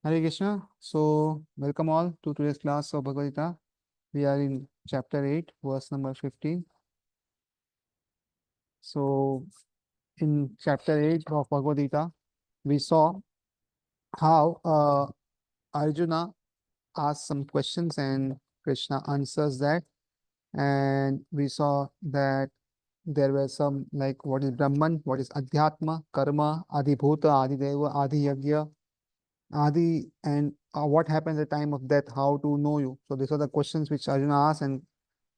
Hare Krishna. So, welcome all to today's class of Bhagavad. We are in chapter 8, verse number 15. So, in chapter 8 of Bhagavad, we saw how Arjuna asked some questions and Krishna answers that. And we saw that there were some like what is Brahman, what is Adhyatma, Karma, Adhibhuta, Adideva, Adhiyagya, Adi, and what happens at the time of death, how to know you. So these are the questions which Arjuna asks, and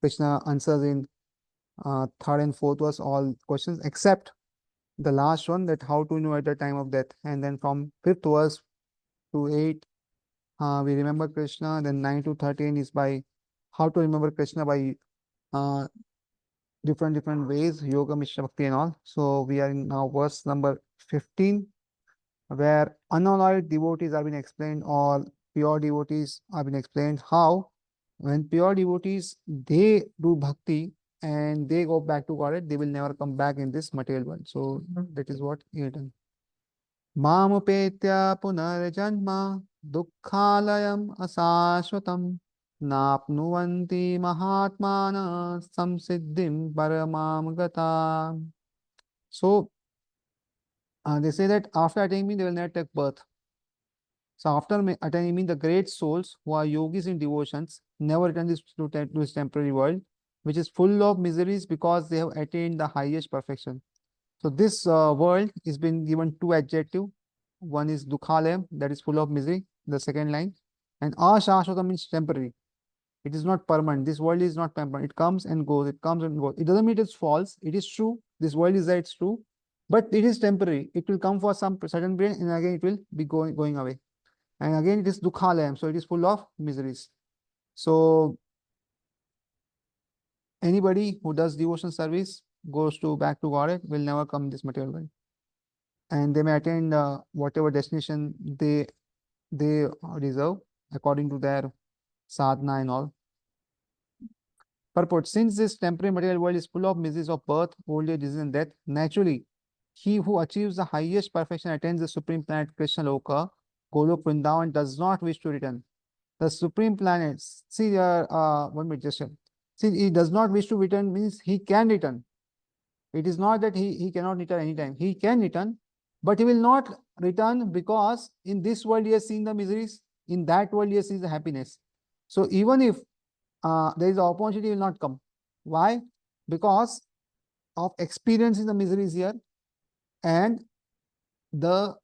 Krishna answers in third and fourth verse all questions except the last one, that how to know at the time of death. And then from fifth verse to eight, we remember Krishna. Then 9 to 13 is by how to remember Krishna by uh, different ways, yoga, Mishra Bhakti, and all. So we are in now verse number 15, where unalloyed devotees have been explained, or pure devotees have been explained how when pure devotees they do bhakti and they go back to God, they will never come back in this material world. So that is what he written. Mamupetya punarjanma dukkhalayam asashvatam napnuvanti mahatmana samsiddhim paramam gata. So they say that after attaining me, they will never take birth. So after attaining the great souls who are yogis in devotions never return to this temporary world, which is full of miseries because they have attained the highest perfection. So this world is been given two adjectives. One is dukhalayam, that is full of misery, the second line. And ashashvata means temporary. It is not permanent. This world is not permanent. It comes and goes. It comes and goes. It doesn't mean it's false. It is true. This world is there. It's true. But it is temporary. It will come for some certain period and again it will be going away. And again, it is dukhalayam, so it is full of miseries. So anybody who does devotion service goes to back to God will never come this material world, and they may attain whatever destination they deserve according to their sadhana and all. Purport: since this temporary material world is full of miseries of birth, old age, disease, and death, naturally, he who achieves the highest perfection attains the supreme planet Krishna Loka, Golok Vrindavan, does not wish to return. The supreme planets. See, 1 minute, just here. See, he does not wish to return means he can return. It is not that he cannot return anytime. He can return, but he will not return because in this world he has seen the miseries, in that world he has seen the happiness. So even if there is an opportunity, he will not come. Why? Because of experiencing the miseries here and the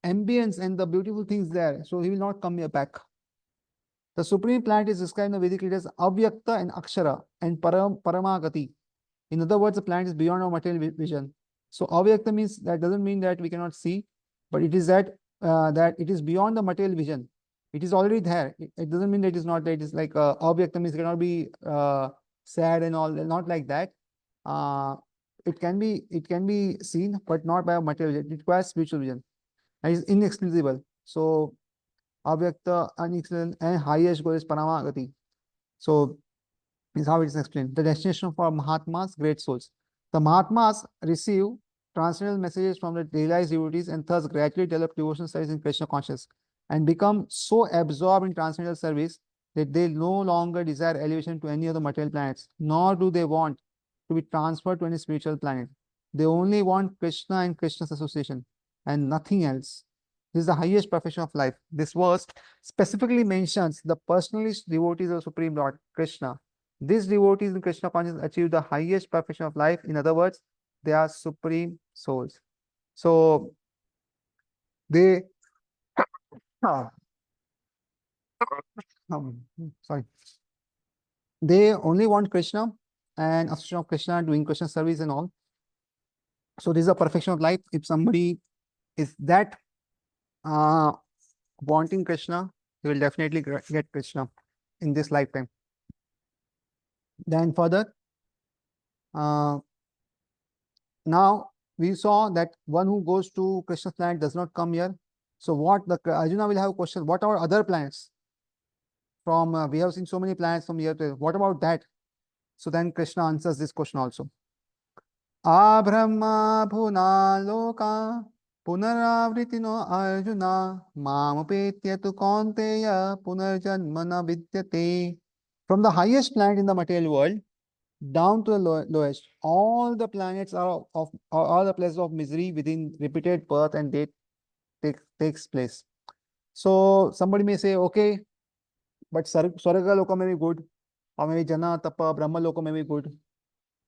ambience and the beautiful things there. So he will not come here back. The supreme planet is described in the Vedic leaders Avyakta and Akshara and Paramagati. In other words, the planet is beyond our material vision. So Avyakta means that doesn't mean that we cannot see, but it is that that it is beyond the material vision. It is already there. It doesn't mean that it is not there. It is like Avyakta means it cannot be sad and all. Not like that. It can be seen, but not by material vision. It requires spiritual vision. And it is inexcusable. So Avyakta, unexplained, and highest goal is Paramagati. So, is how it is explained. The destination for Mahatmas, great souls. The Mahatmas receive transcendental messages from the realized devotees and thus gradually develop devotional service in Krishna consciousness and become so absorbed in transcendental service that they no longer desire elevation to any of the material planets, nor do they want to be transferred to any spiritual planet. They only want Krishna and Krishna's association and nothing else. This is the highest perfection of life. This verse specifically mentions the personalist devotees of Supreme Lord Krishna. These devotees in Krishna consciousness achieve the highest perfection of life. In other words, they are supreme souls. So they, uh, um, sorry, they only want Krishna and association of Krishna, doing Krishna service and all. So this is a perfection of life. If somebody is that uh, wanting Krishna, he will definitely get Krishna in this lifetime. Then further, now we saw that one who goes to Krishna's planet does not come here. So what the Arjuna will have a question, what are other planets? From we have seen so many planets from here to what about that? So then Krishna answers this question also. Abrahma bhuna loka Punaravritino Arjuna Mamapetya tu Kaunteya Punarjanmana Vidyate. From the highest planet in the material world down to the lowest, all the planets of all the places of misery within repeated birth and death takes place. So somebody may say, okay, but Swarga Loka may be good, or maybe Jana, Tapa, Brahma Loka may be good.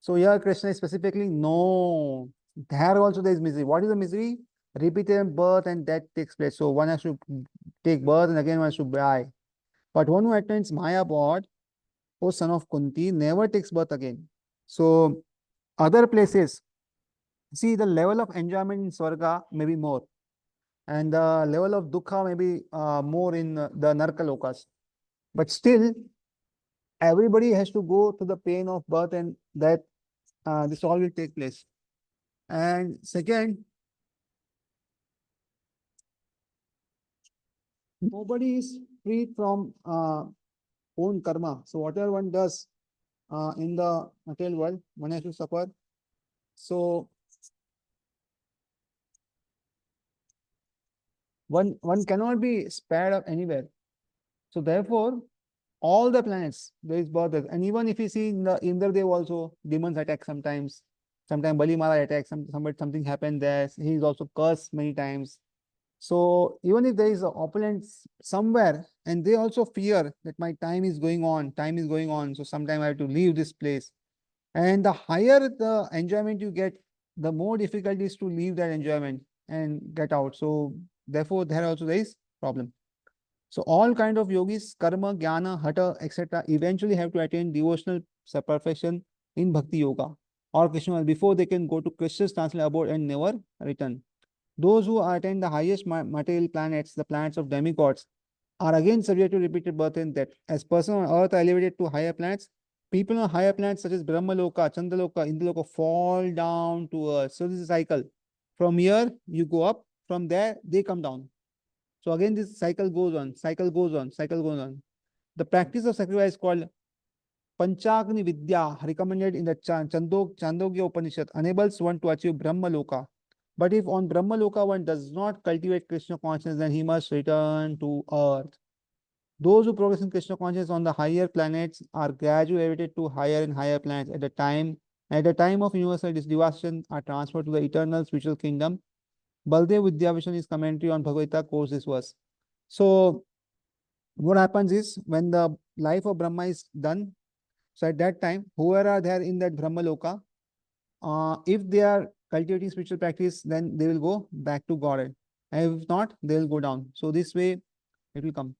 So here Krishna is specifically, no, there also there is misery. What is the misery? Repeated birth and death takes place. So one has to take birth and again one has to die. But one who attains Maya bod, O son of Kunti, never takes birth again. So other places, see the level of enjoyment in Swarga may be more, and the level of Dukha may be more in the Narka Lokas. But still, everybody has to go to the pain of birth and that this all will take place. And second, nobody is free from own karma. So whatever one does in the material world, one has to suffer. So one cannot be spared of anywhere. So therefore, all the planets there is birth, and even if you see in the Indra Dev also, demons attack sometimes. Sometimes Bali Mara attacks. Something happened there. He is also cursed many times. So even if there is a opulence somewhere, and they also fear that my time is going on, so sometime I have to leave this place. And the higher the enjoyment you get, the more difficult it is to leave that enjoyment and get out. So therefore, there also there is problem. So all kind of yogis, karma, jnana, hatha, etc., eventually have to attain devotional perfection in bhakti yoga or Krishna before they can go to Krishna's transcendental abode and never return. Those who attain the highest material planets, the planets of demigods, are again subject to repeated birth and death. As person on earth are elevated to higher planets, people on higher planets such as Brahmaloka, Chandraloka, Indraloka fall down to earth. So this is a cycle. From here, you go up. From there, they come down. So again, this cycle goes on, cycle goes on, cycle goes on. The practice of sacrifice is called Panchagni Vidya, recommended in the Chandogya Upanishad, enables one to achieve Brahmaloka. But if on Brahmaloka one does not cultivate Krishna consciousness, then he must return to earth. Those who progress in Krishna consciousness on the higher planets are gradually elevated to higher and higher planets. At the time of universal devastation, are transferred to the eternal spiritual kingdom. Baldev Vidyavishnu is commentary on Bhagavad Gita quotes this verse. So what happens is when the life of Brahma is done, so at that time, whoever are there in that Brahma Loka, if they are cultivating spiritual practice, then they will go back to Godhead. And if not, they will go down. So this way it will come.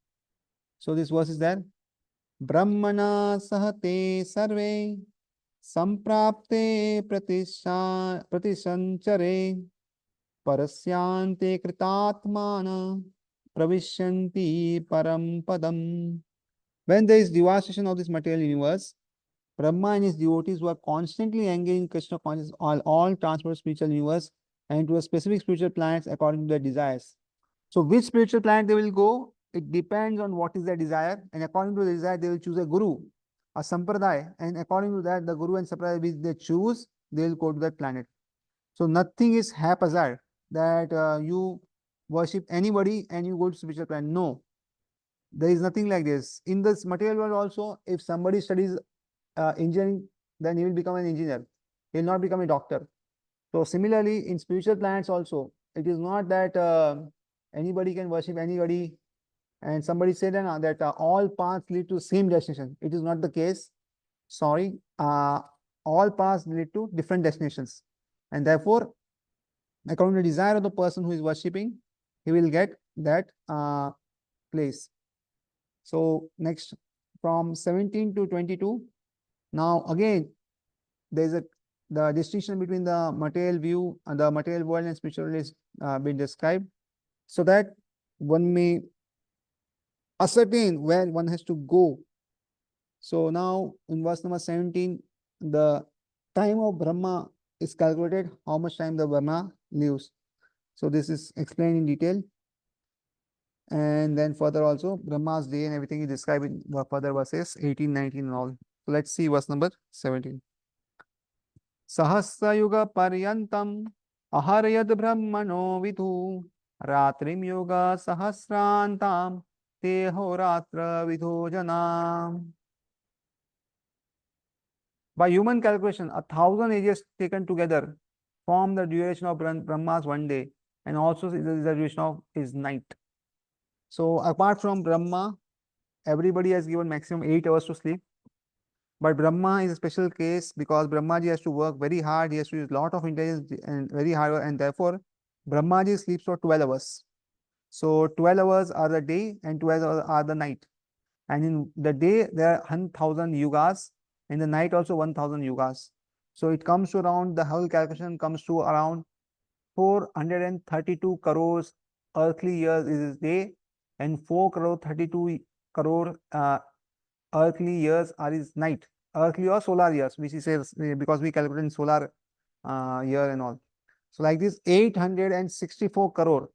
So this verse is there. Brahmana sahate sarve samprapte pratisanchare parasyante kritatmana pravishyanti param padam. When there is devastation of this material universe, Brahma and his devotees who are constantly engaged in Krishna consciousness all transfer spiritual universe and to a specific spiritual planets according to their desires. So which spiritual planet they will go, it depends on what is their desire, and according to the desire, they will choose a guru, a sampradaya, and according to that, the guru and sampradaya which they choose, they will go to that planet. So nothing is haphazard that you worship anybody and you go to spiritual planet. No, there is nothing like this. In this material world also, if somebody studies engineering, then he will become an engineer. He will not become a doctor. So similarly, in spiritual planets also, it is not that anybody can worship anybody, and somebody said that all paths lead to same destination. It is not the case. Sorry, all paths lead to different destinations, and therefore, according to the desire of the person who is worshipping, he will get that place. So next, from 17 to 22. Now again, there is the distinction between the material view and the material world and spiritual is been described, so that one may ascertain where one has to go. So now in verse number 17, the time of Brahma is calculated, how much time the Brahma lives. So this is explained in detail. And then further also, Brahma's day and everything is described in further verses 18, 19 and all. So let's see verse number 17. Sahasra Yuga Paryantam Aharyad brahmano vidhu ratrim yoga sahasrantam teho ratra vidho janam. By human calculation, 1,000 ages taken together form the duration of Brahma's one day, and also the duration of his night. So apart from Brahma, everybody has given maximum 8 hours to sleep. But Brahma is a special case because Brahmaji has to work very hard. He has to use a lot of intelligence and very hard work, and therefore Brahmaji sleeps for 12 hours. So 12 hours are the day and 12 hours are the night. And in the day there are 1,000 yugas, in the night also 1,000 yugas. So it comes to around, the whole calculation comes to around 432 crores earthly years is his day, and 4 crore 32 crore earthly years are his night. Earthly or solar years, which he says, because we calculate in solar year and all. So like this, 864 crore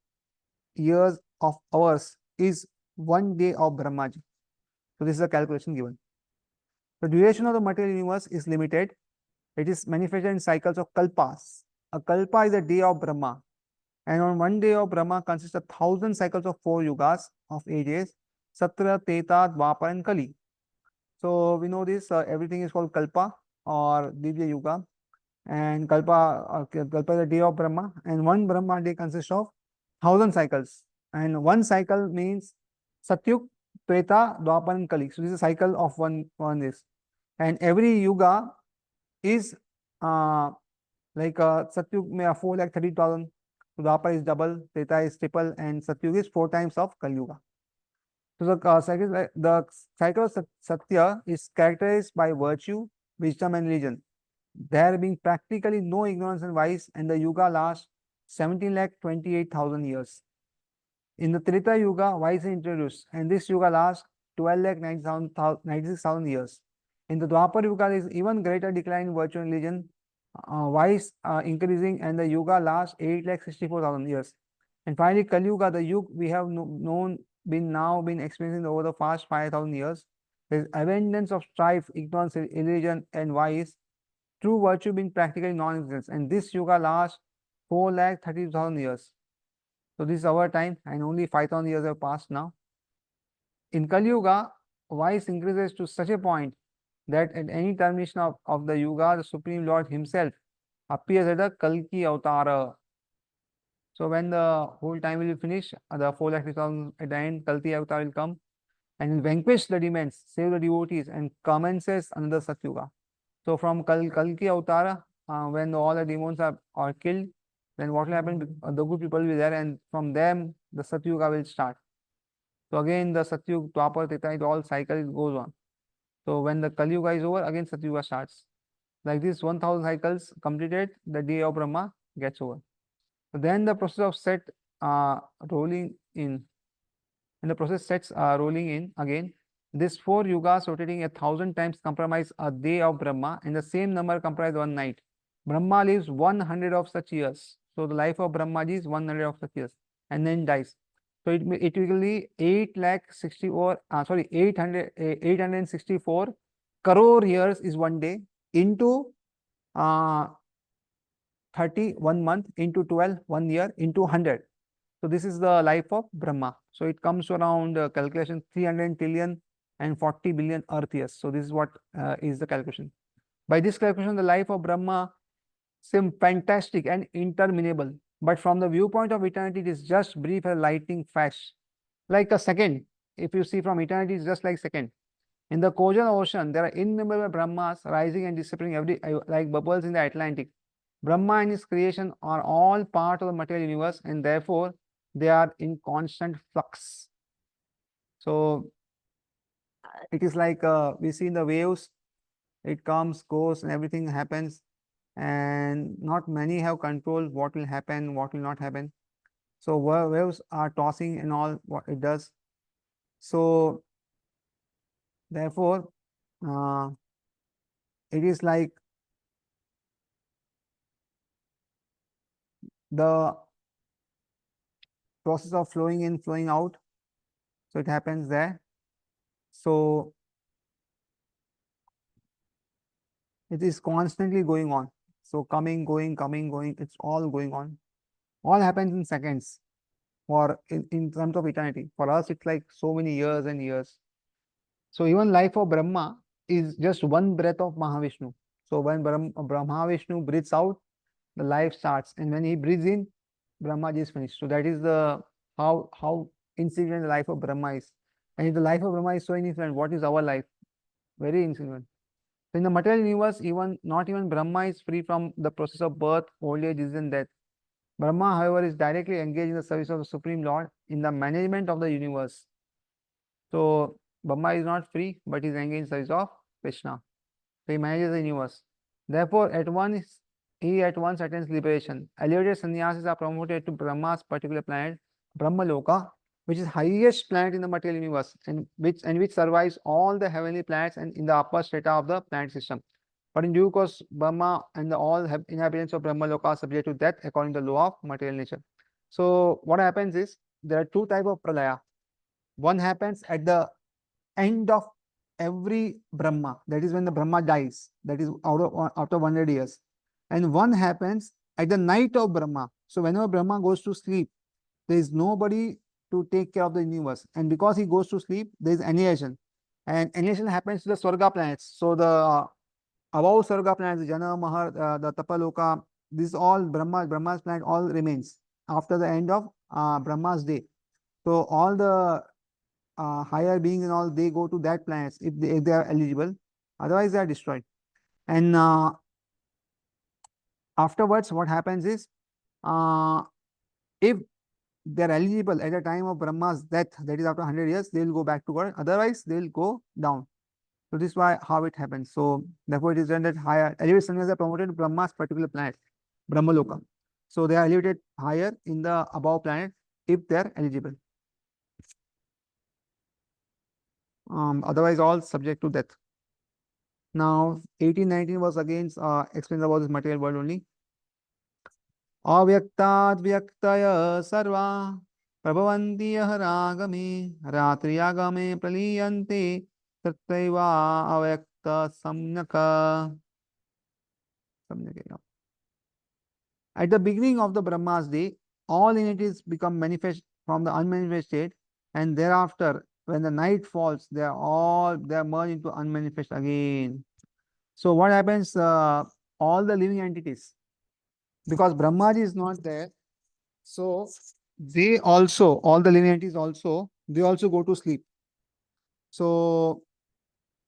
years of hours is one day of Brahmaji. So this is a calculation given. The duration of the material universe is limited. It is manifested in cycles of kalpas. A kalpa is a day of Brahma, and on one day of Brahma consists of 1,000 cycles of 4 yugas of ages: Satra, Teta, Dwapar, and Kali. So we know this. Everything is called kalpa or Divya Yuga, and kalpa is a day of Brahma, and one Brahma day consists of 1,000 cycles, and one cycle means Satyug, Treta, Dwapar, and Kali. So this is a cycle of one this, and every yuga is like Satyug may have 4,30,000. So Dwapar is double, Treta is triple, and Satyug is 4 times of Kali Yuga. So the cycle of Satya is characterized by virtue, wisdom, and religion. There being practically no ignorance and vice, and the Yuga lasts 17,28,000 years. In the Treta Yuga, vice is introduced, and this Yuga lasts 12,96,000 years. In the Dwapar Yuga, there is even greater decline in virtue and religion, vice increasing, and the Yuga lasts 8,64,000 years. And finally, Kali Yuga, the Yuga we have been experiencing over the past 5,000 years. There is abundance of strife, ignorance, illusion, and vice. True virtue being practically non-existent, and this Yuga lasts 4,30,000 years. So this is our time, and only 5,000 years have passed now. In Kali Yuga, vice increases to such a point that at any termination of the Yuga, the Supreme Lord himself appears as a Kalki Avatara. So when the whole time will be finished, the 4,30,000 at the end, Kalki Avatar will come and will vanquish the demons, save the devotees, and commences another Satyuga. So from Kalki Avatara, when all the demons are killed, then what will happen? The good people will be there, and from them the Satyuga will start. So again, the Satyuga, Dwapar, Treta, it all cycle goes on. So when the Kali Yuga is over, again Satyuga starts. Like this, 1,000 cycles completed, the day of Brahma gets over. So then the process of set rolling in, and the process sets rolling in again. These 4 yugas rotating 1,000 times comprise a day of Brahma, and the same number comprise one night. Brahma lives 100 of such years. So the life of Brahmaji is 100 of such years, and then dies. So it will be 864 crore years is one day into 30 1 month into 12 1 year into 100. So this is the life of Brahma. So it comes to around calculation 300 trillion and 40 billion earth years. So this is what is the calculation. By this calculation, the life of Brahma seems fantastic and interminable. But from the viewpoint of eternity, it is just brief and lightning flash, like a second. If you see from eternity, it's just like second. In the Kojan ocean, there are innumerable Brahmas rising and disappearing like bubbles in the Atlantic. Brahma and his creation are all part of the material universe, and therefore they are in constant flux. So it is like we see in the waves, it comes, goes, and everything happens, and not many have control what will happen, what will not happen. So waves are tossing and all what it does. So therefore, it is like the process of flowing in, flowing out. So it happens there. So it is constantly going on. So coming, going, it's all going on. All happens in seconds for in terms of eternity. For us, it's like so many years and years. So even life of Brahma is just one breath of Mahavishnu. So when Brahma Vishnu breathes out, the life starts, and when he breathes in, Brahma is finished. So that is the how insignificant the life of Brahma is. And if the life of Brahma is so insignificant, what is our life? Very insignificant. So in the material universe, even not even Brahma is free from the process of birth, old age, disease, and death. Brahma, however, is directly engaged in the service of the Supreme Lord in the management of the universe. So Brahma is not free, but is engaged in service of Krishna. So he manages the universe. Therefore, he at once attains liberation. Elevated sannyasis are promoted to Brahma's particular planet, Brahmaloka, which is highest planet in the material universe, and which survives all the heavenly planets and in the upper strata of the planet system. But in due course, Brahma and all inhabitants of Brahmaloka are subject to death according to the law of material nature. So what happens is there are two types of pralaya. One happens at the end of every Brahma, that is when the Brahma dies, that is after 100 years. And one happens at the night of Brahma. So whenever Brahma goes to sleep, there is nobody to take care of the universe. And because he goes to sleep, there is annihilation. And annihilation happens to the Swarga planets. So the above Swarga planets, Jana, Mahar, the Tapaloka, this all Brahma's planet all remains after the end of Brahma's day. So all the higher beings and all, they go to that planets if they are eligible. Otherwise, they are destroyed. And afterwards, what happens is, if they are eligible at the time of Brahma's death, that is after 100 years, they will go back to God. Otherwise, they will go down. So this is why how it happens. So therefore, it is done that higher elevated sannyasis are promoted to Brahma's particular planet, Brahmaloka. So they are elevated higher in the above planet if they are eligible. Otherwise, all subject to death. Now, 1819 was again explains about this material world only. Avyaktat vyaktaya sarva prabhavanti ragatri agame praliyante tattaiva avyakta samnaka. At the beginning of the Brahma's day, all entities become manifest from the unmanifest state, and thereafter, when the night falls, they are merged into unmanifest again. So what happens? All the living entities, because Brahmaji is not there, so they also, all the living entities also, they also go to sleep. So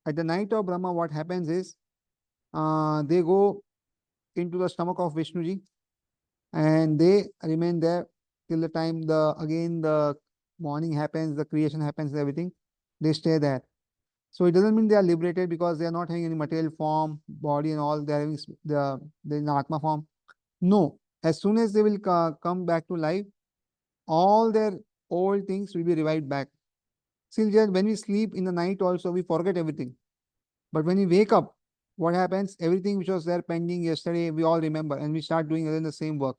at the night of Brahma, what happens is, they go into the stomach of Vishnuji, and they remain there till the time the morning happens, the creation happens, everything. They stay there. So it doesn't mean they are liberated because they are not having any material form, body and all. They are having the in Atma form. No, as soon as they will come back to life, all their old things will be revived back. Still, when we sleep in the night, also we forget everything. But when we wake up, what happens? Everything which was there pending yesterday, we all remember, and we start doing again the same work.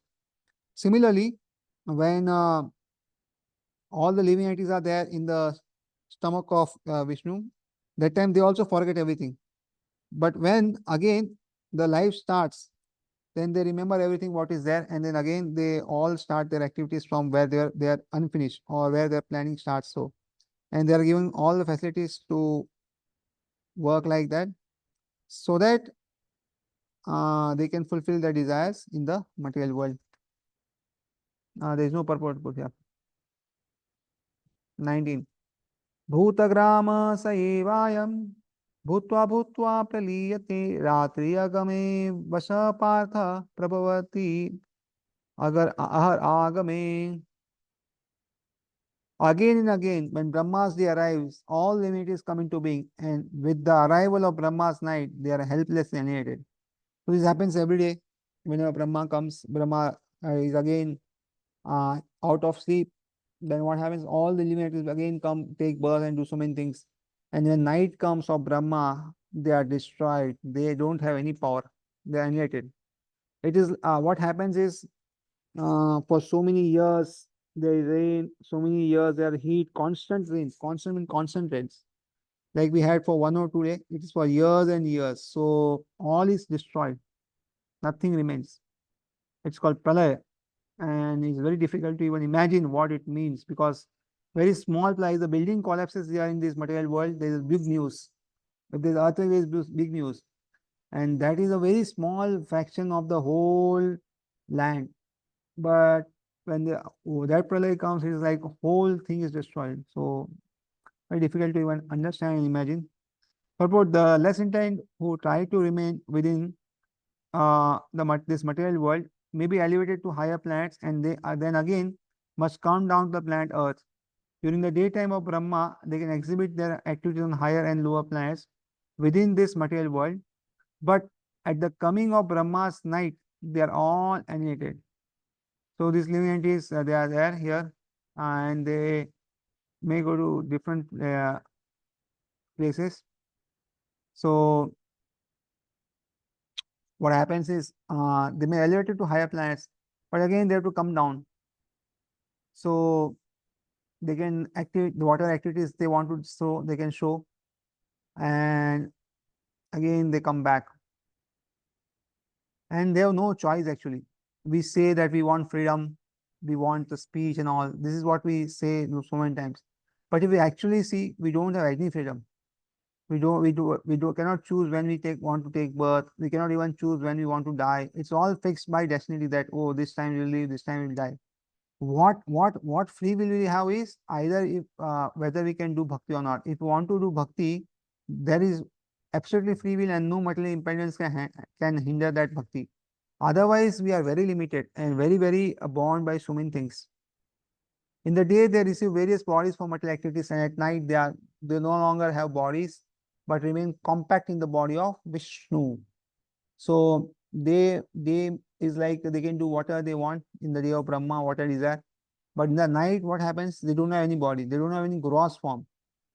Similarly, when all the living entities are there in the stomach of Vishnu, that time they also forget everything. But when again the life starts, then they remember everything what is there, and then again they all start their activities from where they are unfinished or where their planning starts. So, and they are given all the facilities to work like that, so that they can fulfill their desires in the material world. There is no purport put here. 19. भूतग्राम स एवायं भूत्वा भूत्वा प्रलीयते रात्रि अगमे वश पार्थ प्रभवति अगर ahar agame. Again and again, when Brahma's day arrives, all entities come into being, and with the arrival of Brahma's night, they are helplessly annihilated. So this happens every day. Whenever Brahma comes, Brahma is again out of sleep. Then what happens? All the living entities again come, take birth, and do so many things. And when night comes of Brahma, they are destroyed. They don't have any power. They are annihilated. It is what happens is, for so many years there is rain, so many years there are heat, constant rains, constant rains. Like we had for 1 or 2 days, it is for years and years. So all is destroyed. Nothing remains. It's called pralaya, and it's very difficult to even imagine what it means, because very small place, the building collapses here in this material world, there is big news. If there's earthquake, there is big news. And that is a very small fraction of the whole land. But when that pralaya comes, it's like whole thing is destroyed. So very difficult to even understand and imagine. Purport: the less intent who try to remain within this material world may be elevated to higher planets, and they then again must come down to the planet Earth. During the daytime of Brahma, they can exhibit their activities on higher and lower planets within this material world. But at the coming of Brahma's night, they are all annihilated. So these living entities, they are there here, and they may go to different places. So what happens is they may elevate it to higher planets, but again they have to come down. So they can activate the water activities they want to, so they can show, and again they come back, and they have no choice actually. We say that we want freedom, we want the speech and all. This is what we say so many times. But if we actually see, we don't have any freedom. We cannot choose when we want to take birth. We cannot even choose when we want to die. It's all fixed by destiny that, oh, this time we'll live, this time we'll die. What free will we have is either if whether we can do bhakti or not. If we want to do bhakti, there is absolutely free will and no material impediments can hinder that bhakti. Otherwise, we are very limited and very bound by so many things. In the day, they receive various bodies for material activities, and at night they no longer have bodies, but remain compact in the body of Vishnu. So they is like they can do whatever they want in the day of Brahma, whatever is that. But in the night, what happens? They don't have any body. They don't have any gross form.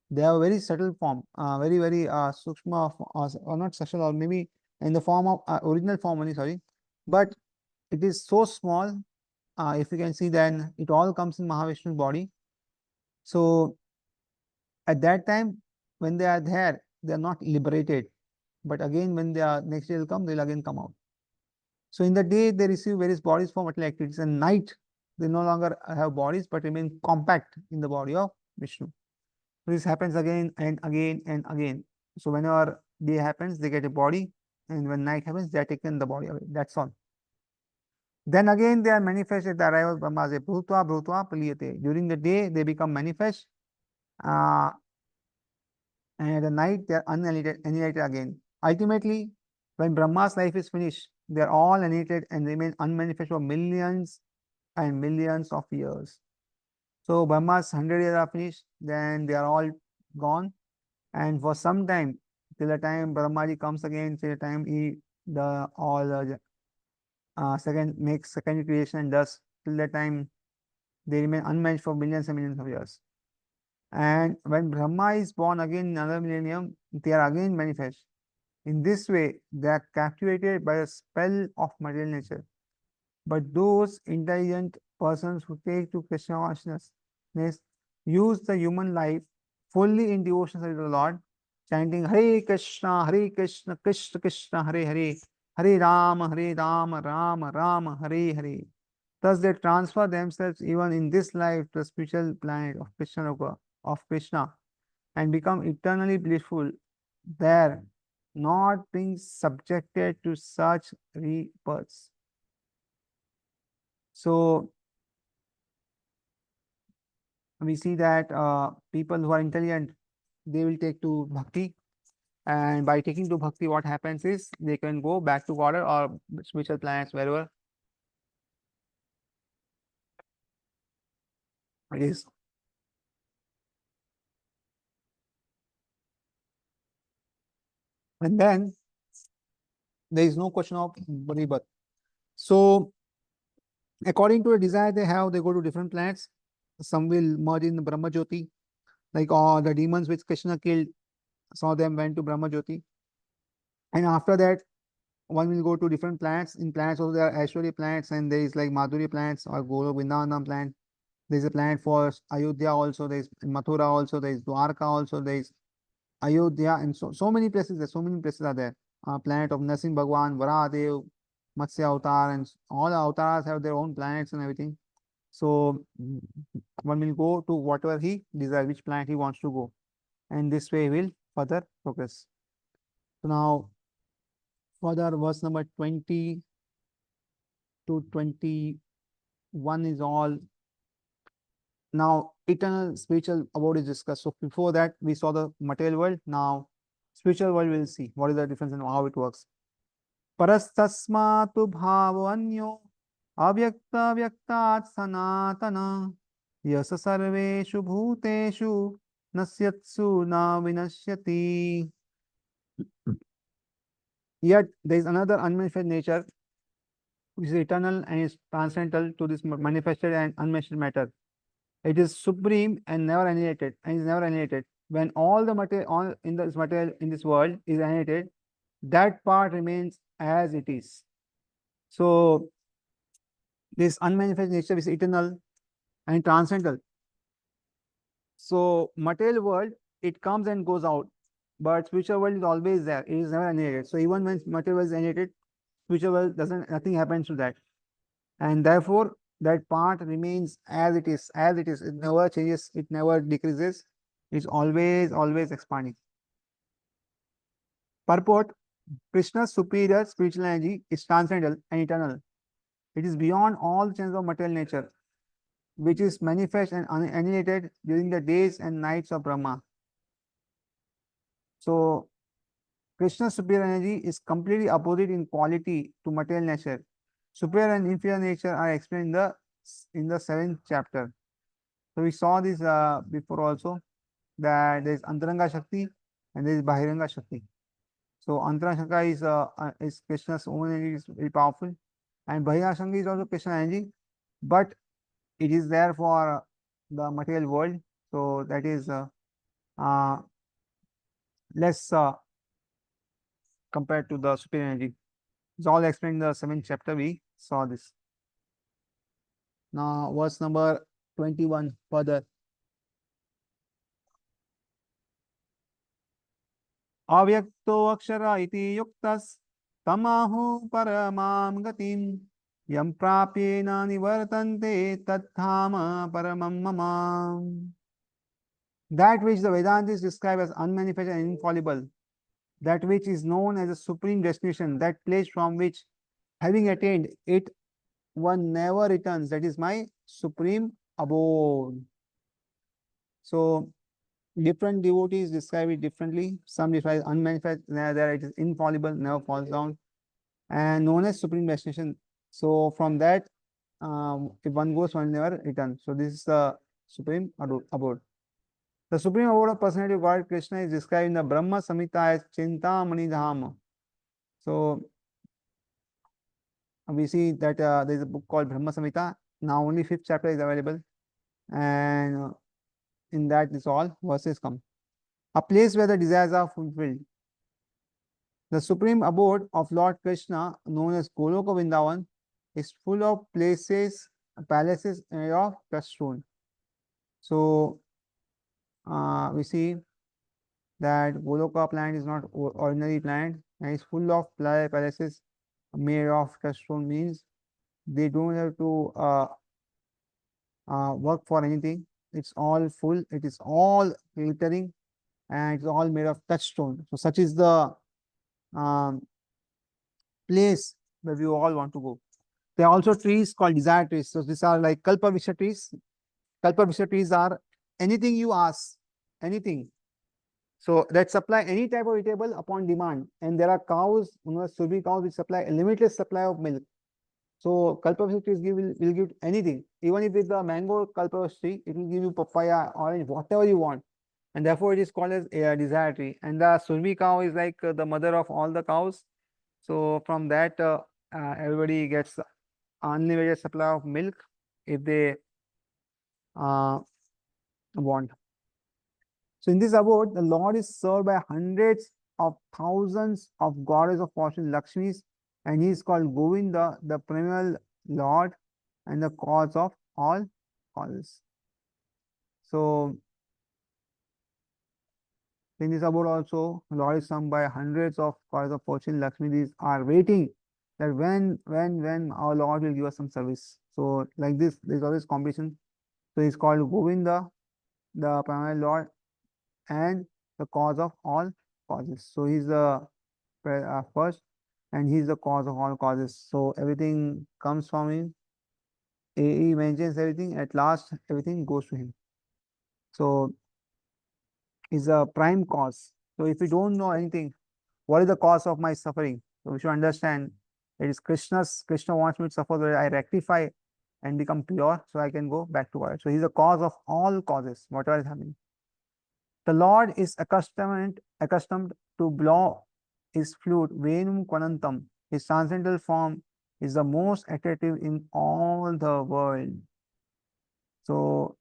They have a very subtle form, very sukshma, or not subtle, or maybe in the form of original form only. Sorry, but it is so small. If you can see, then it all comes in Mahavishnu's body. So at that time, when they are there, they are not liberated. But again, when they are next day will come, they'll again come out. So in the day, they receive various bodies for material activities, and night they no longer have bodies but remain compact in the body of Vishnu. So this happens again and again and again. So whenever day happens, they get a body, and when night happens, they are taken the body away. That's all. Then again, they are manifest at the arrival of Brahma. Bhutva Bhutva Paliyate. During the day, they become manifest, uh, and at the night, they are annihilated again. Ultimately, when Brahma's life is finished, they are all annihilated and remain unmanifest for millions and millions of years. So Brahma's 100 years are finished, then they are all gone. And for some time, till the time Brahmaji comes again, till the time he the all makes second creation and does, till the time they remain unmatched for millions and millions of years. And when Brahma is born again in another millennium, they are again manifest. In this way, they are captivated by the spell of material nature. But those intelligent persons who take to Krishna consciousness use the human life fully in devotion to the Lord, chanting Hare Krishna, Krishna Krishna, Hare Hare, Hare Rama, Rama Rama, Hare Hare. Thus, they transfer themselves even in this life to the spiritual planet of Krishna, and become eternally blissful there, not being subjected to such rebirths. So we see that people who are intelligent, they will take to bhakti, and by taking to bhakti, what happens is they can go back to Godhead or spiritual planets, wherever it is. And then there is no question of rebirth. So according to the desire they have, they go to different planets. Some will merge in Brahma Jyoti, like all the demons which Krishna killed. Some of them went to Brahma Jyoti, and after that, one will go to different planets. In planets also there are Aishwarya planets, and there is like Madhurya planets or Golo Vrindavanam planet. There is a planet for Ayodhya also. There is Mathura also. There is Dwarka also. There is Ayodhya, and so many places. There so many places are there. Planet of Narsingh Bhagwan, Varahadev. Matsya avatar, and all the avatars have their own planets and everything. So one will go to whatever he desires, which planet he wants to go, and this way he will further progress. So now further verse number 20 to 21 is all. Now eternal spiritual abode is discussed. So before that we saw the material world. Now spiritual world we'll see what is the difference and how it works. परस्तस्मातु भावन्यो अव्यक्त व्यक्तात् सनातन yes सर्वेषु भूतेषु नश्यत्सु न विनश्यति. Yet there is another unmanifest nature which is eternal and is transcendental to this manifested and unmanifested matter. It is supreme and never annihilated, and is never annihilated. When all the material, all in this material in this world is annihilated, that part remains as it is. So this unmanifest nature is eternal and transcendental. So material world, it comes and goes out, but spiritual world is always there. It is never annihilated. So even when material world is annihilated, spiritual world doesn't, nothing happens to that, and therefore that part remains as it is. As it is, it never changes. It never decreases. It's always expanding. Purport: Krishna's superior spiritual energy is transcendental and eternal. It is beyond all changes of material nature, which is manifest and annihilated during the days and nights of Brahma. So Krishna's superior energy is completely opposite in quality to material nature. Superior and inferior nature are explained in the 7th chapter. So we saw this before also, that there is Antaranga Shakti and there is Bahiranga Shakti. So Antaranga Shakti is Krishna's own energy, is very powerful, and Bahiranga Shakti is also Krishna's energy, but it is there for the material world. So that is uh, less compared to the superior energy. It's all explained in the 7th chapter. We saw this. Now, verse number 21 further. Avyakto akshara iti yuktas tamahu paramam gatim yam prapyena nivartante tathama paramam mama. That which the Vedantis describe as unmanifest and infallible, that which is known as a supreme destination, that place from which, having attained it, one never returns, that is my supreme abode. So different devotees describe it differently. Some describe unmanifest, there it is infallible, never falls down, and known as supreme destination. So from that, if one goes, one never returns. So this is the supreme abode. The supreme abode of personality of God Krishna is described in the Brahma Samhita as Chintamani Dhama. So we see that there is a book called Brahma Samhita. Now only 5th chapter is available, and in that is all verses come. A place where the desires are fulfilled. The supreme abode of Lord Krishna, known as Goloka Vrindavan, is full of palaces made of crushed stone. So we see that Goloka planet is not ordinary planet, and it's full of palaces made of crushed stone. Means they don't have to work for anything. It's all full. It is all glittering, and it's all made of touchstone. So such is the um, place where we all want to go. There are also trees called desire trees. So these are like Kalpavrisha trees. Kalpavrisha trees are anything you ask, anything. So that supply any type of vegetable upon demand. And there are cows, Surbi cows which supply a limitless supply of milk. So Kalpavrisha trees will give anything. Even if it's the mango Kalpavrisha tree, it will give you papaya, orange, whatever you want. And therefore it is called as a desire tree. And the Surbi cow is like the mother of all the cows. So from that, everybody gets unlimited supply of milk if they want. So in this abode, the Lord is served by hundreds of thousands of goddess of fortune, Lakshmis, and he is called Govinda, the perennial Lord and the cause of all causes. So in this abode also, Lord is served by hundreds of goddess of fortune, Lakshmi. These are waiting that when our Lord will give us some service. So like this, there's always competition. So he's called Govinda, the primary Lord, and the cause of all causes. So he's the first, and he's the cause of all causes. So everything comes from him. He maintains everything. At last, everything goes to him. So he's a prime cause. So if we don't know anything, what is the cause of my suffering? So we should understand it is Krishna's. Krishna wants me to suffer, so I rectify and become pure, so I can go back to God. So he's the cause of all causes, whatever is happening. The Lord is accustomed to blow his flute, Venum Kwanantam. His transcendental form is the most attractive in all the world. So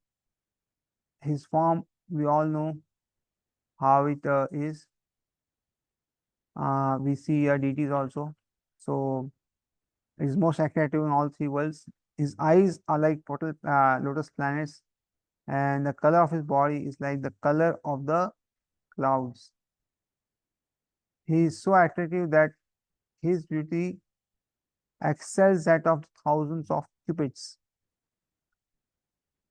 his form, we all know how it is. We see deities also. So is most attractive in all three worlds. His eyes are like lotus planets, and the color of his body is like the color of the clouds. He is so attractive that his beauty excels that of thousands of cupids.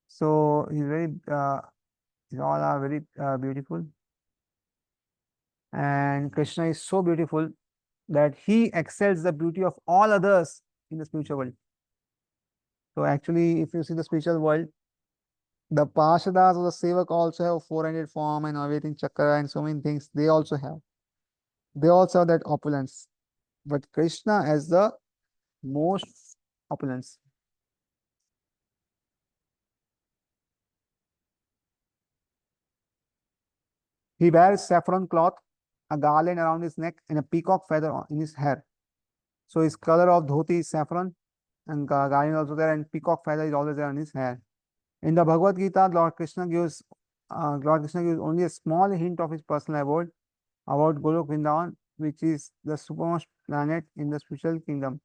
So he's very, they all are very beautiful. And Krishna is so beautiful that he excels the beauty of all others in the spiritual world. So actually, if you see the spiritual world, the Parshadas or the Sevak also have 400 form and everything, chakra and so many things. They also have. They also have that opulence. But Krishna has the most opulence. He wears saffron cloth, a garland around his neck, and a peacock feather in his hair. So his color of dhoti is saffron, and garland also there, and peacock feather is always there on his hair. In the Bhagavad Gita, Lord Krishna gives only a small hint of his personal abode about Golok Vrindavan, which is the supermost planet in the spiritual kingdom.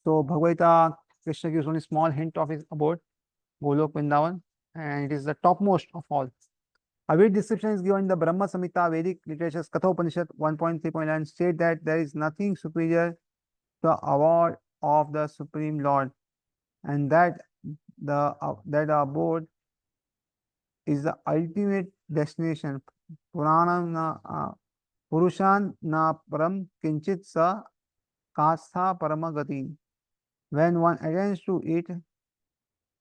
So Bhagavad Gita, Krishna gives only small hint of his abode, Golok Vrindavan, and it is the topmost of all. A vivid description is given in the Brahma Samhita Vedic literature's Katha Upanishad 1.3.9 state that there is nothing superior to the award of the Supreme Lord, and that the abode is the ultimate destination. Puranam na Purushan na param kinchit sa kastha paramagati. When one attains to it,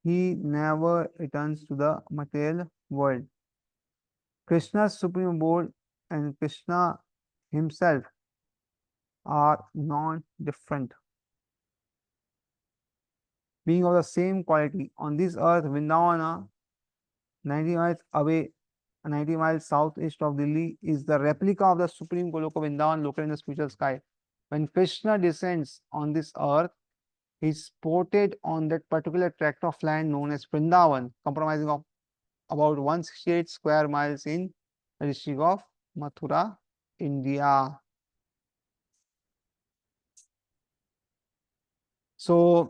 he never returns to the material world. Krishna's supreme abode and Krishna himself are non-different, being of the same quality. On this earth, Vrindavana, 90 miles away, 90 miles southeast of Delhi, is the replica of the supreme Goloka Vrindavan located in the spiritual sky. When Krishna descends on this earth, he is ported on that particular tract of land known as Vrindavan, comprising of about 168 square miles in the district of Mathura, India. So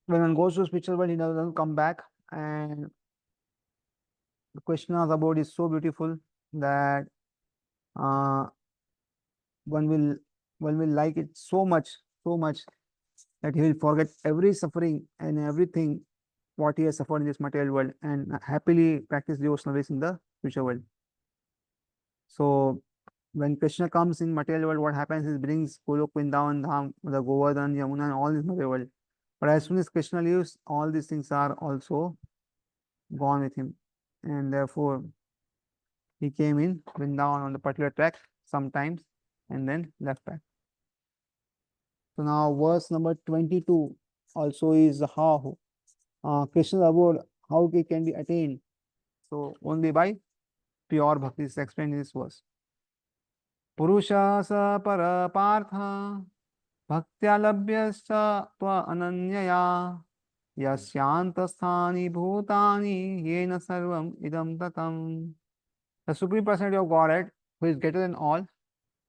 when one goes to spiritual world, he doesn't come back, and Krishna's abode is so beautiful that uh, one will one will like it so much that he will forget every suffering and everything what he has suffered in this material world and happily practice devotional ways in the spiritual world. So when Krishna comes in material world, what happens is brings Golok, Vrindavan, Dham, the Govardhan, Yamuna, and all this material world. But as soon as Krishna leaves, all these things are also gone with him, and therefore he came in Vrindavan on the particular track sometimes and then left back. So now verse number 22 also is how Krishna's abode, how it can be attained. So only by pure bhakti is explained in this verse. Purusha sa para partha bhaktya labhyascha tva ananyaya yasyanta bhutani yena sarvam idam tatam. The Supreme Personality of Godhead, who is greater than all,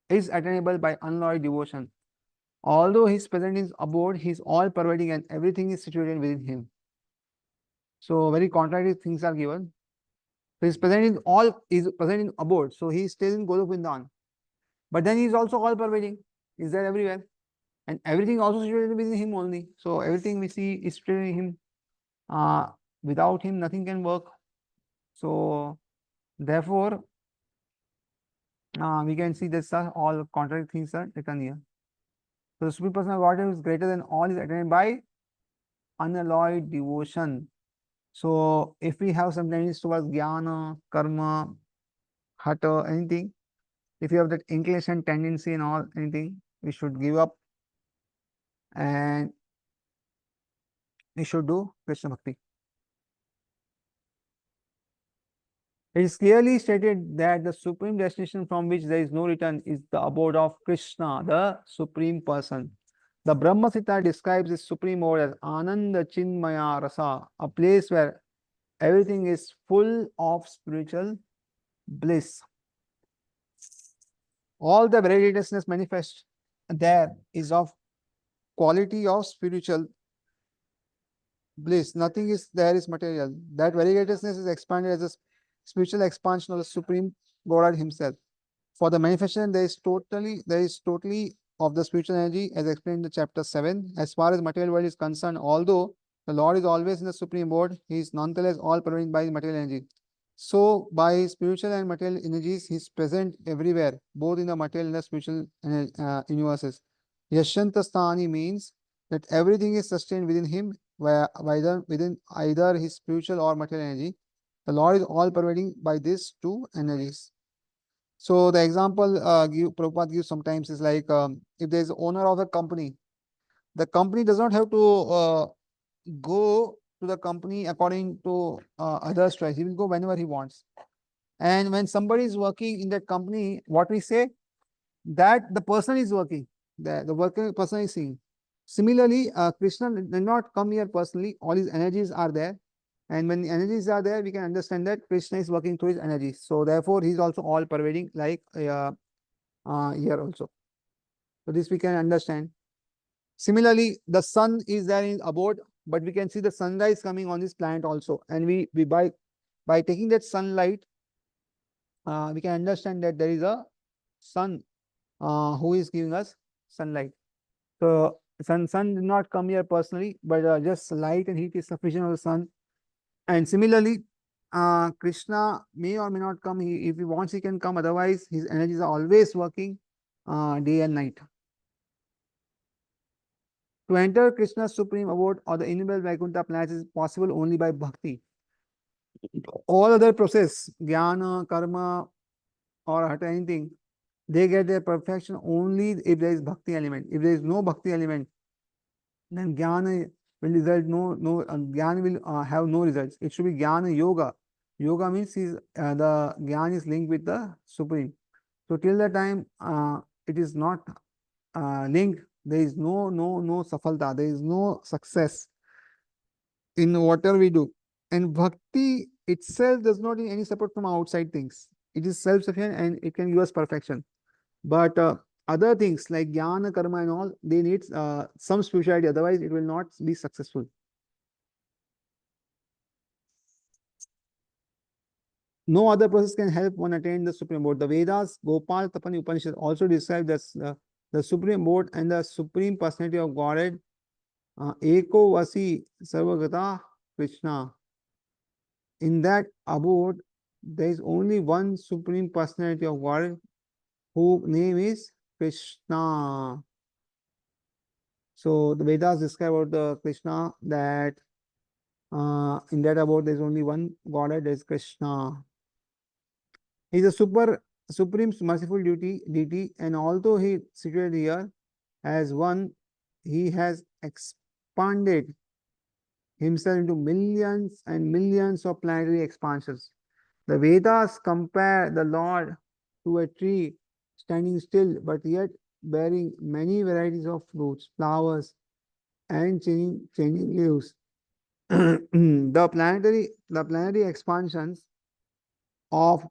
is attainable by unalloyed devotion. Although he is present in his abode, he is all pervading and everything is situated within him. So very contradictory things are given. So he is present in abode. So he stays in Golok Vrindavan. But then he is also all pervading. Is there everywhere, and everything also situated within him only. So everything we see is situated in him. Without him, nothing can work. So therefore, we can see that all contrary things are written here. So the Supreme Personal Godhead is greater than all is attained by unalloyed devotion. So if we have some tendencies towards jnana, karma, hatha, anything, if you have that inclination, tendency, and all anything, we should give up and we should do Krishna Bhakti. It is clearly stated that the supreme destination from which there is no return is the abode of Krishna, the Supreme Person. The Brahma Sutta describes this supreme abode as Ananda Chinmaya Rasa, a place where everything is full of spiritual bliss. All the variegatedness manifest there is of quality of spiritual bliss. Nothing is there is material. That variegatedness is expanded as a spiritual expansion of the Supreme Godhead Himself. For the manifestation, there is totally of the spiritual energy as explained in the chapter 7. As far as material world is concerned, although the Lord is always in the Supreme Abode, He is nonetheless all pervading by material energy. So, by his spiritual and material energies, he is present everywhere, both in the material and the spiritual universes. Yashantastani means that everything is sustained within him, whether within either his spiritual or material energy. The Lord is all pervading by these two energies. So the example Prabhupada gives sometimes is like if there is owner of a company, the company does not have to go to the company according to others' choice. He will go whenever he wants. And when somebody is working in that company, what we say that the person is working, the working person is seeing. Similarly, Krishna did not come here personally. All his energies are there. And when the energies are there, we can understand that Krishna is working through his energies. So therefore, he is also all pervading like here also. So this we can understand. Similarly, the sun is there in abode, but we can see the sunrise coming on this planet also. And we by taking that sunlight, we can understand that there is a sun who is giving us sunlight. So sun did not come here personally, but just light and heat is sufficient of the sun. And similarly, Krishna may or may not come. If he wants, he can come. Otherwise, his energies are always working day and night. To enter Krishna's supreme abode or the innumerable Vaikuntha planets is possible only by bhakti. All other process, jnana, karma, or hatha, anything, they get their perfection only if there is bhakti element. If there is no bhakti element, then jnana will result jnana will have no results. It should be jnana yoga. Yoga means the jnana is linked with the supreme. So till the time it is not linked, there is no safalta, there is no success in whatever we do. And bhakti itself does not need any support from outside things. It is self-sufficient and it can give us perfection. But other things like jnana, karma and all, they need some spirituality, otherwise it will not be successful. No other process can help one attain the supreme abode. The Vedas, Gopal, Tapani, Upanishad also describe the supreme abode and the supreme personality of Godhead. Eko Vasi Sarvagata Krishna. In that abode, there is only one supreme personality of Godhead, whose name is Krishna. So the Vedas describe about the Krishna that in that abode there is only one Godhead, that is Krishna. He is a supreme merciful deity, and although he is situated here as one, he has expanded himself into millions and millions of planetary expansions. The Vedas compare the Lord to a tree standing still, but yet bearing many varieties of fruits, flowers, and changing leaves. The planetary expansions of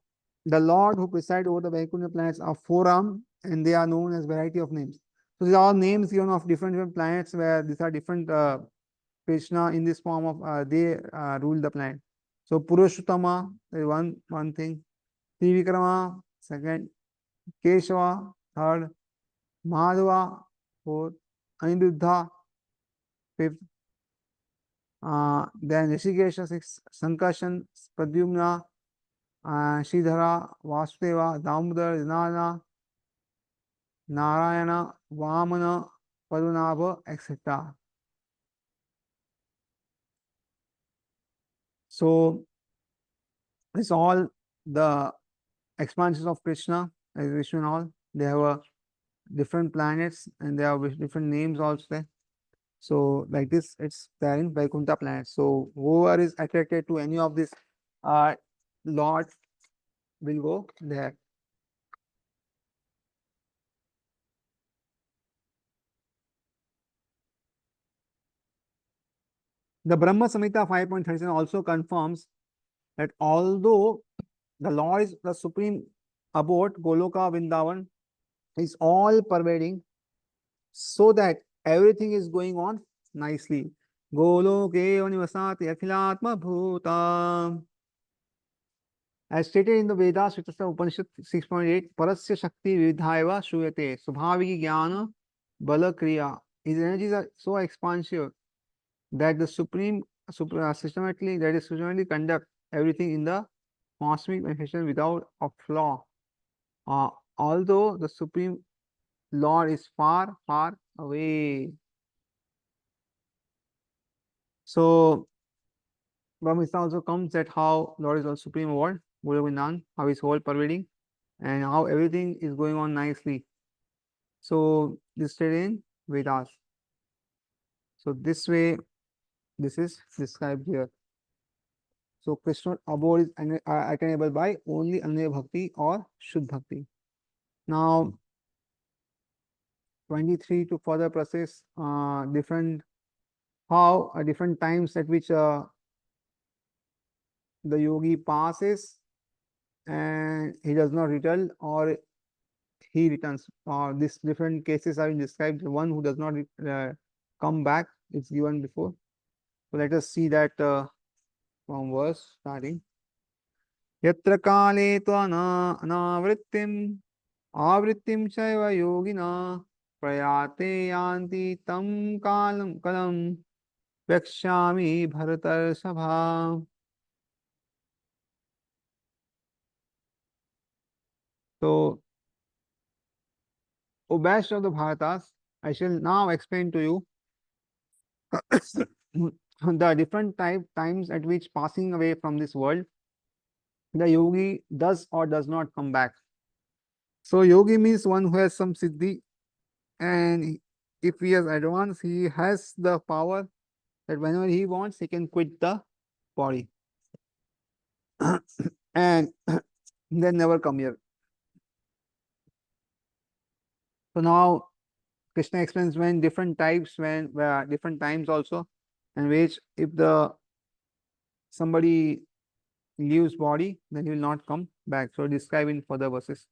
the Lord who preside over the Vaikuntha planets are four-armed, and they are known as variety of names. So these are all names given of different planets where these are different Krishna in this form of they rule the planet. So Purushottama is one thing, Trivikrama second, Keshava third, Madhava, fourth, Aniruddha, fifth, then Rishikesha, sixth, Sankarshan, Pradyumna, Sridhara, Vasudeva, Damodar, Janana, Narayana, Vamana, Padmanabha, etc. So it's all the expansions of Krishna, as Vishnu and all. They have different planets and they have different names also there. So like this, it's there in Vaikuntha planet. So whoever is attracted to any of these uh, Lord will go there. The Brahma Samhita 5.37 also confirms that although the Lord is the supreme abode, Goloka Vrindavan is all pervading, so that everything is going on nicely. Goloke Vanivasati Akhilatma Bhuta. As stated in the Vedas, Shritasa Upanishad 6.8, Parasya Shakti Vidhaiva Shuyate, Subhaviki Jnana Bala Kriya. His energies are so expansive that the systematically conduct everything in the cosmic manifestation without a flaw. Uh, Although the Supreme Lord is far, far away. So, Brahmista also comes that how Lord is also Supreme Lord, Guru how is whole pervading, and how everything is going on nicely. So, this stated in Vedas. So, this way, this is described here. So Krishna abode is attainable by only Ananya Bhakti or Shuddha Bhakti. Now 23 to further process different how different times at which the yogi passes and he does not return or he returns. These different cases are described. The one who does not come back is given before. So let us see that from verse starting. Yatra kale tva anavrittim आवृत्तिं चैव योगिना प्रयाते यान्ति तं कालं कलं वक्ष्यामि भरतर्षभा. So, O best of the Bharatas, I shall now explain to you the different times at which passing away from this world, the yogi does or does not come back. So, yogi means one who has some siddhi, and if he has advanced, he has the power that whenever he wants, he can quit the body and then never come here. So now Krishna explains when different types, when different times also, and which if the somebody leaves body, then he will not come back. So describe in further verses.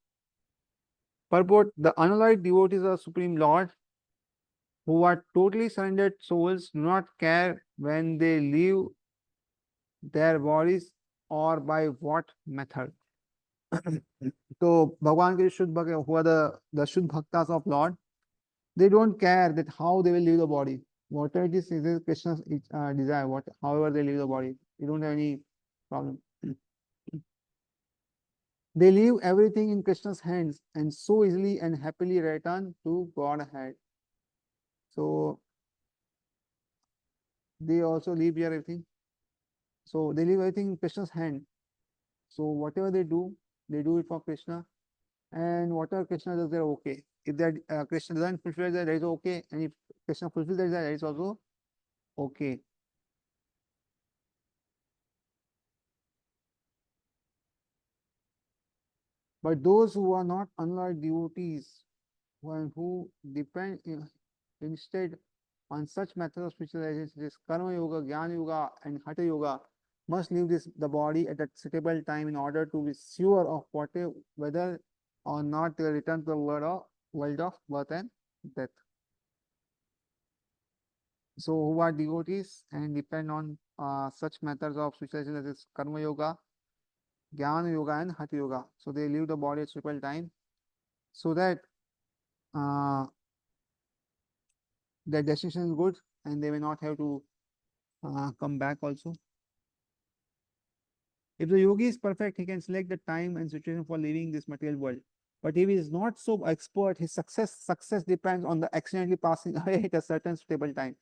Purport: the unalloyed devotees of Supreme Lord, who are totally surrendered souls, do not care when they leave their bodies or by what method. So Bhagwan ke Shuddha Bhakta, who are the Shuddha Bhaktas of Lord, they don't care that how they will leave the body. Whatever it is Krishna's desire. However they leave the body, they don't have any problem. They leave everything in Krishna's hands and so easily and happily return to Godhead. So they also leave here everything. So they leave everything in Krishna's hand. So whatever they do it for Krishna, and whatever Krishna does, they're okay. If that Krishna doesn't fulfill that is okay, and if Krishna fulfills that is also okay. But those who are not unlike devotees, who depend instead on such methods of spiritualization such as Karma Yoga, Jnana Yoga, and Hatha Yoga, must leave the body at a suitable time in order to be sure of whether or not they will return to the world of birth and death. So, who are devotees and depend on such methods of spiritualization such as Karma Yoga, Jnana Yoga, and Hatha Yoga. So, they leave the body at suitable time so that their destination is good and they may not have to come back also. If the yogi is perfect, he can select the time and situation for leaving this material world. But if he is not so expert, his success depends on the accidentally passing away at a certain suitable time.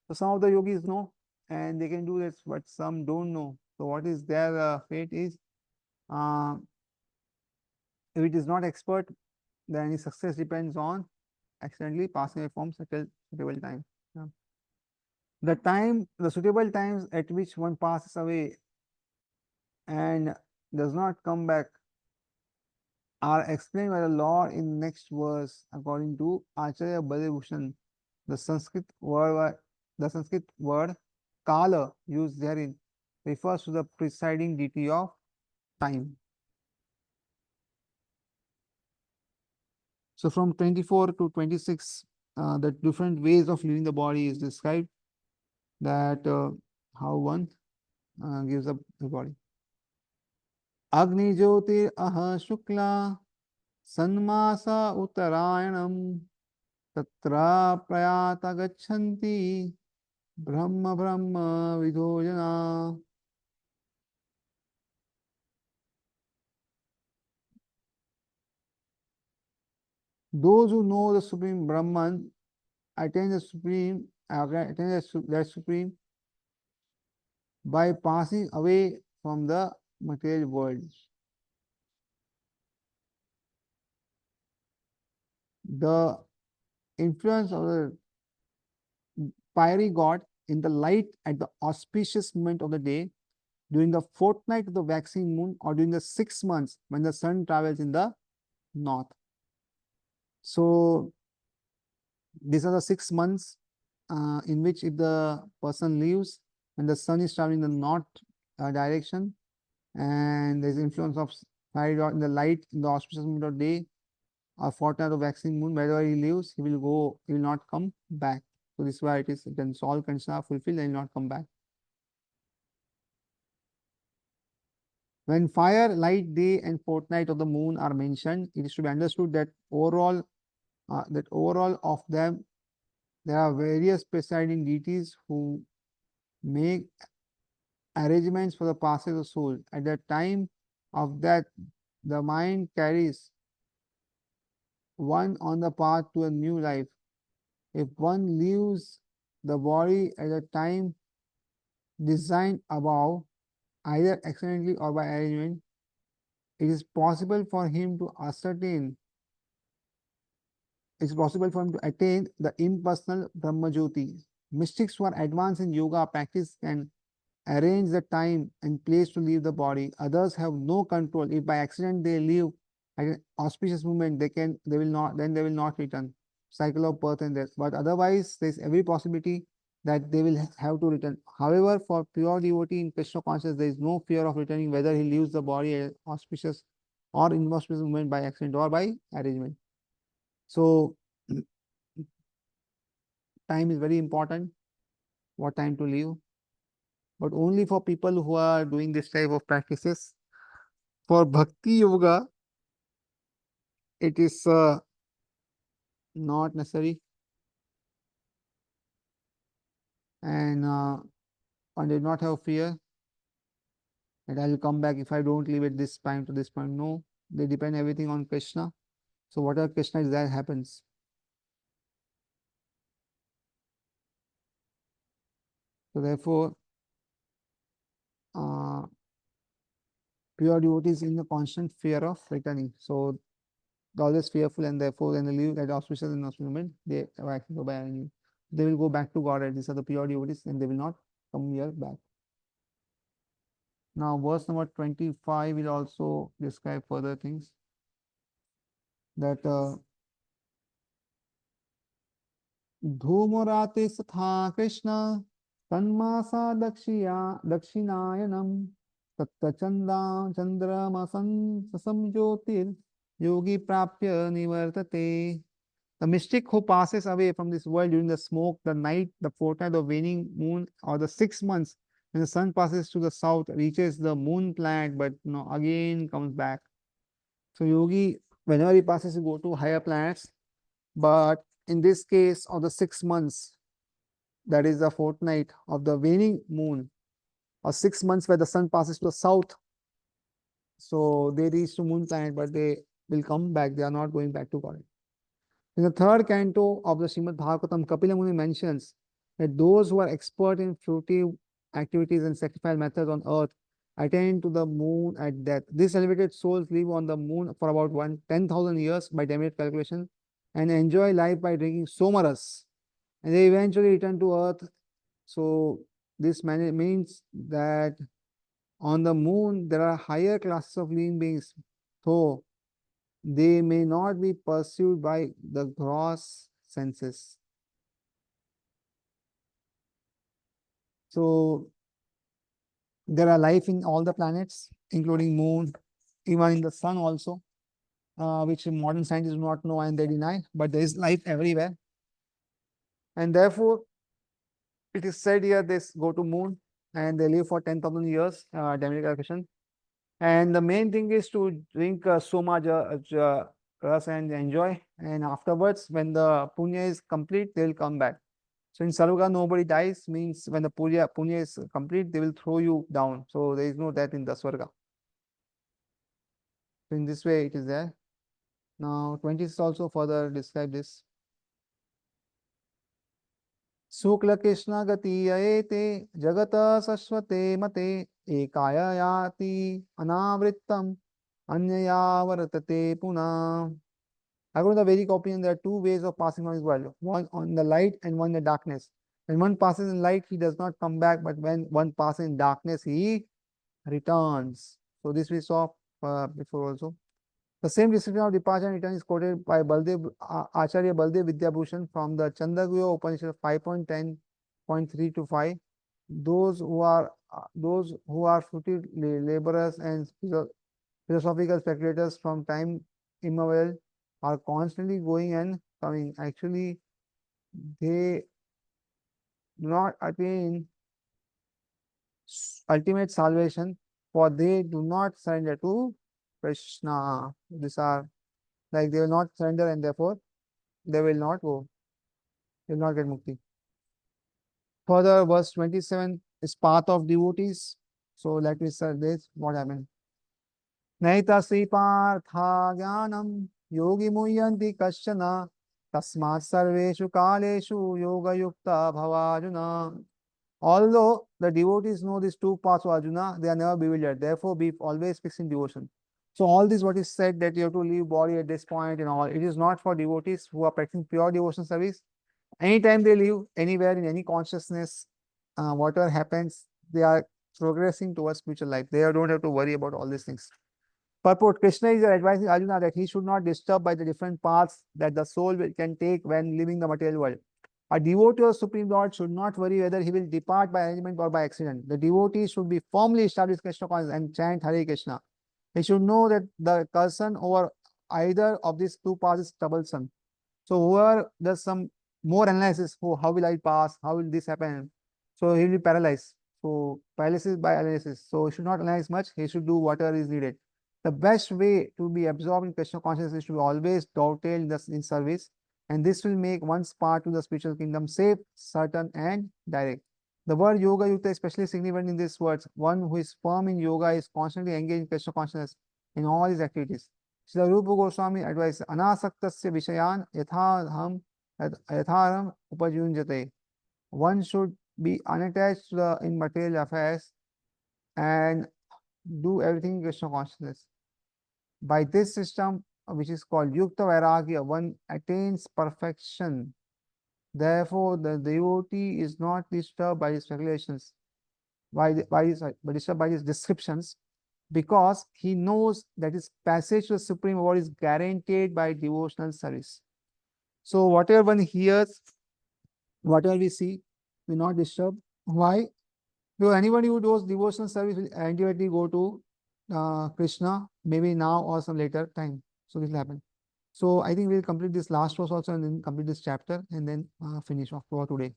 So some of the yogis know and they can do this, but some don't know. So what is their fate is, uh, if it is not expert, then his success depends on accidentally passing away from suitable time. Yeah. The suitable times at which one passes away and does not come back are explained by the Lord in next verse according to Acharya Balibhushan. The Sanskrit word, the Sanskrit word Kala used therein refers to the presiding deity of time. So from 24 to 26, the different ways of leaving the body is described, that how one gives up the body. Agni Jyotir Aha Shukla Sanmasa Uttarayanam Tatra Prayata Gachanti Brahma Brahma Vidojana. Those who know the Supreme Brahman attain the Supreme, that Supreme by passing away from the material world. The influence of the fiery god in the light at the auspicious moment of the day, during the fortnight of the waxing moon, or during the 6 months when the sun travels in the north. So these are the 6 months in which if the person leaves when the sun is traveling in the north direction, and there is influence of fiery god in the light in the auspicious moment of day or fortnight of waxing moon, wherever he lives, he will not come back. So this is why it is then all conditions are fulfilled and will not come back. When fire, light, day, and fortnight of the moon are mentioned, it is to be understood that overall of them, there are various presiding deities who make arrangements for the passage of the soul. At the time of death, the mind carries one on the path to a new life. If one leaves the body at a time designed above, either accidentally or by arrangement, it is possible for him to attain the impersonal Brahmajyoti. Mystics who are advanced in yoga practice can arrange the time and place to leave the body. Others have no control. If by accident they leave at an auspicious moment, they will not return. Cycle of birth and death. But otherwise, there is every possibility that they will have to return. However, for pure devotee in Krishna consciousness, there is no fear of returning, whether he leaves the body at auspicious or inauspicious moment by accident or by arrangement. So time is very important. What time to leave? But only for people who are doing this type of practices. For bhakti yoga, it is not necessary, and one did not have fear that I will come back if I don't leave at this time to this point. No, they depend everything on Krishna. So whatever Krishna desires happens. So therefore, uh, pure devotees in the constant fear of returning. So they're always fearful, and therefore when they leave that auspicious and auspicious moment, they have actually go by enemy. They will go back to God. These are the pure devotees, and they will not come here back. Now, verse number 25 will also describe further things, that धूमराते सथा Krishna तन्मासा दक्षिणायनम तत्तचंदा चंद्रमसं ससम ज्योतिर yogi prapya nivartate. The mystic who passes away from this world during the smoke, the night, the fortnight, the waning moon, or the 6 months when the sun passes to the south, reaches the moon planet, but again comes back. So yogi, whenever he passes to go to higher planets, But in this case of the 6 months, that is the fortnight of the waning moon, or 6 months where the sun passes to the south, so they reach to moon planet, but they will come back. They are not going back to God. In the third canto of the Srimad Bhagavatam, Kapila Muni mentions that those who are expert in fruitive activities and sacrificial methods on earth attain to the moon at death. These elevated souls live on the moon for about 10,000 years by definite calculation and enjoy life by drinking somaras. And they eventually return to earth. So this means that on the moon there are higher classes of living beings, though they may not be pursued by the gross senses. So there are life in all the planets, including moon, even in the sun also, which modern scientists do not know and they deny, but there is life everywhere. And therefore, it is said here they go to moon and they live for 10,000 years, dynamic calculation. And the main thing is to drink soma ras and enjoy. And afterwards, when the punya is complete, they will come back. So in Sarvaga, nobody dies, means when the punya is complete, they will throw you down. So there is no death in the Swarga. So in this way, it is there. Now, 20 also further describe this. Sukla Krishna gati ayete jagata sashvate mate ekaya yati anavrittam anyaya vartate puna. According to the Vedic opinion, there are two ways of passing on this world, one on the light and one in the darkness. When one passes in light, he does not come back, but when one passes in darkness, he returns. So this we saw before also. The same description of departure and return is quoted by Acharya Baldev Vidyabhushan from the Chandogya Upanishad 5.10.3 to 5. Those who are fruitive laborers and philosophical speculators from time immemorial are constantly going and coming. Actually, they do not attain ultimate salvation, for they do not surrender to Krishna. These are like they will not surrender and therefore they will not go, they will not get mukti. Further, verse 27 is path of devotees. So let me say this, what happened. Naitasi partha jnanam yogi muyanti kashana tasmat sarveshu kaleshu yoga yukta bhavajuna. Although the devotees know these two paths of Arjuna, they are never bewildered. Therefore, be always fixed in devotion. So all this what is said that you have to leave body at this point and all, it is not for devotees who are practicing pure devotion service. Anytime they live anywhere in any consciousness, whatever happens, they are progressing towards spiritual life. They don't have to worry about all these things. Purport: Krishna is advising Arjuna that he should not disturb by the different paths that the soul can take when living the material world. A devotee of Supreme Lord should not worry whether he will depart by arrangement or by accident. The devotee should be firmly established Krishna consciousness and chant Hare Krishna. He should know that the person over either of these two paths is troublesome. So whoever does some more analysis, oh, how will I pass? How will this happen? So he will be paralyzed. So paralysis by analysis. So he should not analyze much. He should do whatever is needed. The best way to be absorbed in Krishna consciousness is to be always dovetailed in service, and this will make one's path to the spiritual kingdom safe, certain, and direct. The word yoga yukta is especially significant in these words. One who is firm in yoga is constantly engaged in Krishna consciousness in all his activities. Srila Rupa Goswami advised anasaktasya vishayan yatharam upajunjate. One should be unattached to the in material affairs and do everything in Krishna consciousness. By this system, which is called Yukta Vairagya, one attains perfection. Therefore, the devotee is not disturbed by his speculations, disturbed by his descriptions, because he knows that his passage to the Supreme Lord is guaranteed by devotional service. So, whatever one hears, whatever we see, we not disturb. Why? Because anybody who does devotional service will ultimately go to Krishna, maybe now or some later time. So this will happen. So I think we'll complete this last verse also and then complete this chapter and then finish off for today.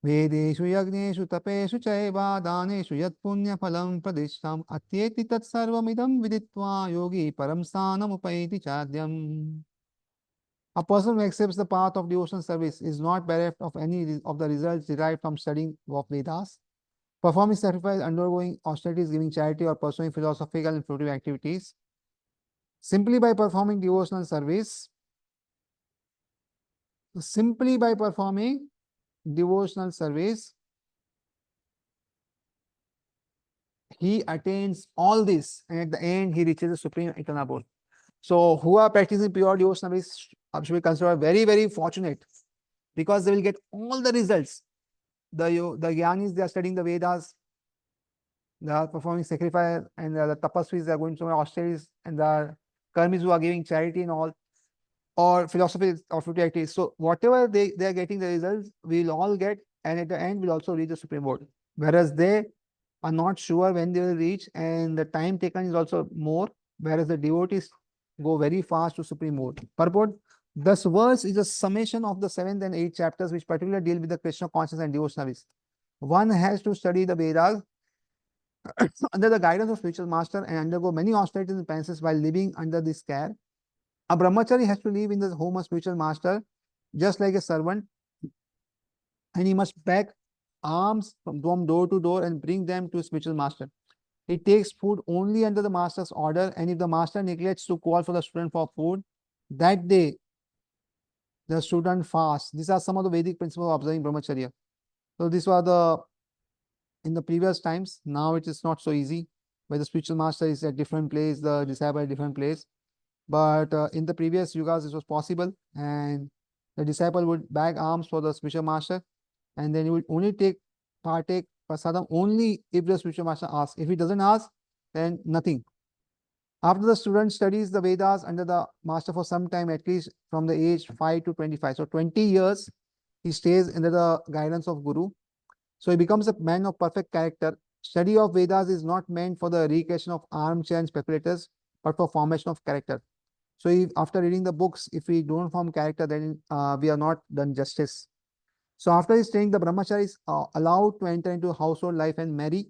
Vedeshu yagneshu tapeshu chaiva daneshu yat punya phalam pradishtam atyeti tat sarvamidam viditva yogi param sanam upaiti chadyam. A person who accepts the path of devotional service is not bereft of any of the results derived from studying of Vedas, performing sacrifice, undergoing austerities, giving charity, or pursuing philosophical and fruitive activities. Simply by performing devotional service, simply by performing devotional service, he attains all this, and at the end, he reaches the supreme eternal abode. So, who are practicing pure devotional service should be considered very, very fortunate, because they will get all the results. The Gyanis, they are studying the Vedas, they are performing sacrifice, and the tapasvis, they are going through austerities, and the karmis who are giving charity and all, or philosophy or fruity activities. So, whatever they are getting the results, we'll all get, and at the end, we'll also reach the supreme abode. Whereas they are not sure when they will reach, and the time taken is also more, whereas the devotees go very fast to supreme mode. Purport: this verse is a summation of the 7th and 8th chapters, which particularly deal with the Krishna consciousness and devotional service. One has to study the Vedas under the guidance of spiritual master and undergo many austerities and penances while living under this care. A brahmachari has to live in the home of spiritual master just like a servant, and he must beg alms from door to door and bring them to spiritual master. He takes food only under the master's order, and if the master neglects to call for the student for food, that day the student fasts. These are some of the Vedic principles of observing brahmacharya. So these were the in the previous times. Now it is not so easy, where the spiritual master is at different place, the disciple at different place. But in the previous yugas, this was possible, and the disciple would beg alms for the spiritual master, and then he would only partake prasadam only if the spiritual master asks. If he doesn't ask, then nothing. After the student studies the Vedas under the master for some time, at least from the age 5 to 25, so 20 years, he stays under the guidance of Guru. So he becomes a man of perfect character. Study of Vedas is not meant for the recreation of armchair and speculators, but for formation of character. So if after reading the books, if we don't form character, then we are not done justice. So after his training, the brahmachari is allowed to enter into household life and marry.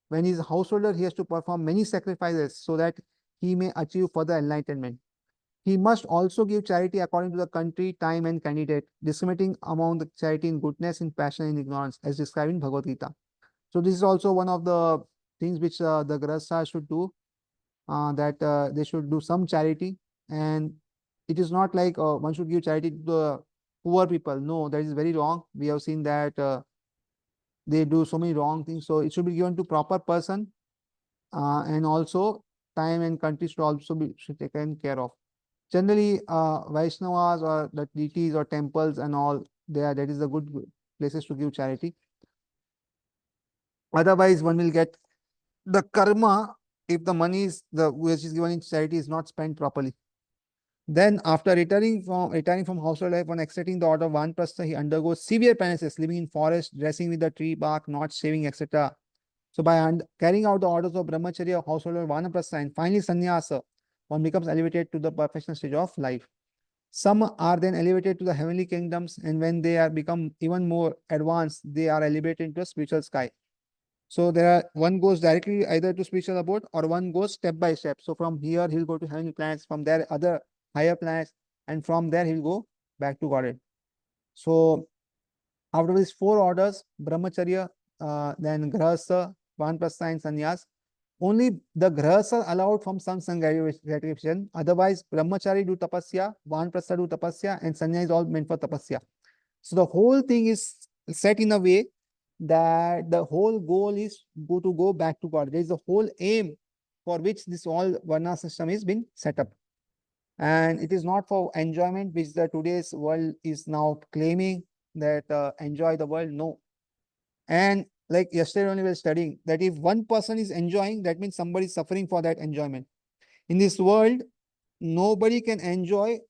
When he is a householder, he has to perform many sacrifices so that he may achieve further enlightenment. He must also give charity according to the country, time, and candidate, discriminating among the charity in goodness, in passion, and ignorance, as described in Bhagavad Gita. So this is also one of the things which the Grahastha should do, that they should do some charity. And it is not like one should give charity to the poor people. No, that is very wrong. We have seen that they do so many wrong things. So it should be given to proper person, and also time and country should also be taken care of. Generally, Vaishnavas or the deities or temples and all, there that is the good places to give charity. Otherwise, one will get the karma if the money is the which is given in charity is not spent properly. Then, after returning from household life, on accepting the order of Vanprastha, he undergoes severe penances, living in forest, dressing with the tree bark, not shaving, etc. So, by carrying out the orders of brahmacharya, householder, Vanaprastha, and finally sannyasa, one becomes elevated to the perfection stage of life. Some are then elevated to the heavenly kingdoms, and when they are become even more advanced, they are elevated into the spiritual sky. So one goes directly either to spiritual abode, or one goes step by step. So from here he'll go to heavenly planets, from there other higher planets, and from there he'll go back to Godhead. So after these 4 orders, brahmacharya, then grahastha, vanprastha, and sannyas, only the grahastha allowed from some gratification. Otherwise, brahmachari do tapasya, vanprastha do tapasya, and sannyas is all meant for tapasya. So the whole thing is set in a way that the whole goal is to go back to God. There is the whole aim for which this all Varna system is been set up. And it is not for enjoyment, which the today's world is now claiming that enjoy the world. No. And like yesterday only we were studying that if one person is enjoying, that means somebody is suffering for that enjoyment. In this world, nobody can enjoy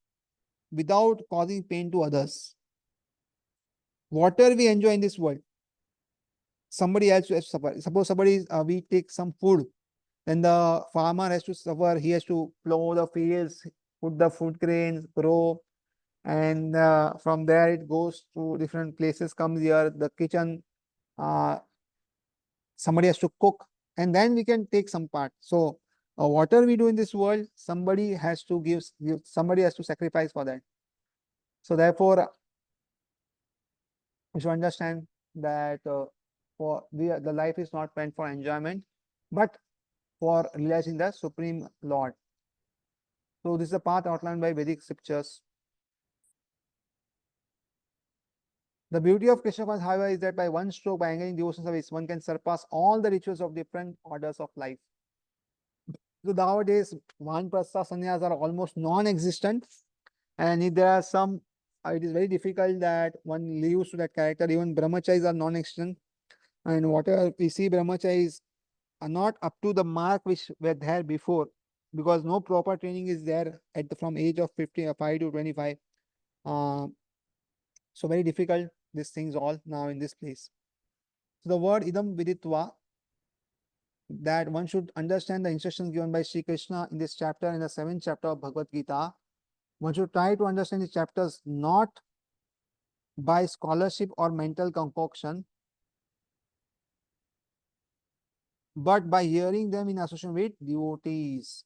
without causing pain to others. Whatever we enjoy in this world, somebody else has to suffer. Suppose somebody we take some food, then the farmer has to suffer. He has to plow the fields, put the food grains, grow, and from there it goes to different places, comes here, the kitchen, somebody has to cook, and then we can take some part. So whatever we do in this world, somebody has to somebody has to sacrifice for that. So therefore, we should understand that the life is not meant for enjoyment, but for realizing the Supreme Lord. So this is a path outlined by Vedic scriptures. The beauty of Krishna consciousness, however, is that by one stroke, by engaging devotion service, one can surpass all the rituals of different orders of life. So nowadays, Vanprastha sannyas are almost non-existent, and if there are some, it is very difficult that one lives to that character. Even brahmacharis are non-existent, and whatever we see brahmacharis are not up to the mark which were there before, because no proper training is there from age of 55 to 25. So very difficult these things all now in this place. So the word idam viditva, that one should understand the instructions given by Sri Krishna in this chapter, in the 7th chapter of Bhagavad Gita. One should try to understand these chapters not by scholarship or mental concoction, but by hearing them in association with devotees.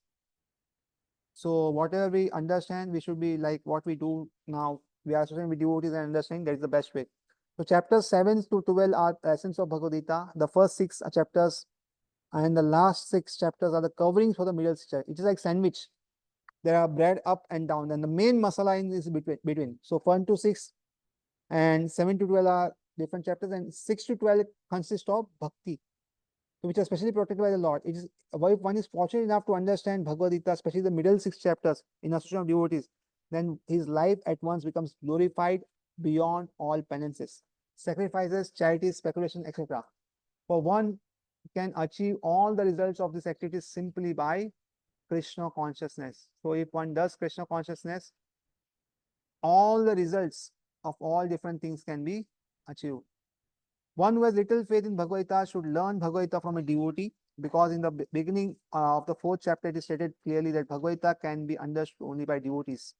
So whatever we understand, we should be like what we do now. We are associating with devotees and understanding that is the best way. So chapters 7 to 12 are the essence of Bhagavad Gita. The first 6 chapters and the last 6 chapters are the coverings for the middle 6 chapters. It is like sandwich. There are bread up and down, and the main masala in is between. So 1 to 6 and 7 to 12 are different chapters, and 6 to 12 consist of bhakti, which are specially protected by the Lord. It is, if one is fortunate enough to understand Bhagavad Gita, especially the middle 6 chapters in association of devotees, then his life at once becomes glorified beyond all penances, sacrifices, charities, speculation, etc. For one can achieve all the results of these activities simply by Krishna consciousness. So if one does Krishna consciousness, all the results of all different things can be achieved. One who has little faith in Bhagavad Gita should learn Bhagavad Gita from a devotee, because in the beginning of the 4th chapter it is stated clearly that Bhagavad Gita can be understood only by devotees.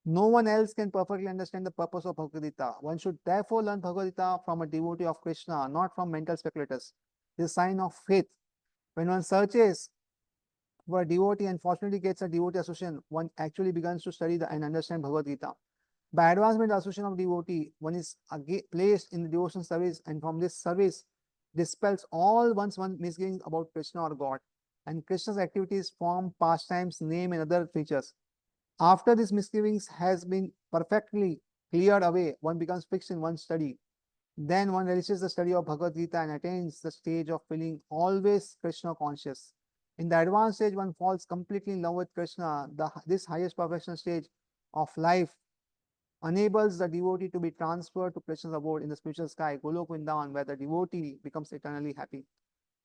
No one else can perfectly understand the purpose of Bhagavad Gita. One should therefore learn Bhagavad Gita from a devotee of Krishna, not from mental speculators. This is a sign of faith. When one searches for a devotee and fortunately gets a devotee association, one actually begins to study and understand Bhagavad Gita. By advancement association of devotee, one is placed in the devotion service, and from this service dispels all one's misgivings about Krishna or God. And Krishna's activities, form, pastimes, name, and other features. After this misgivings has been perfectly cleared away, one becomes fixed in one's study. Then one relishes the study of Bhagavad Gita and attains the stage of feeling always Krishna conscious. In the advanced stage, one falls completely in love with Krishna. This highest perfection stage of life enables the devotee to be transferred to Krishna's abode in the spiritual sky, Golok Vrindavan, where the devotee becomes eternally happy.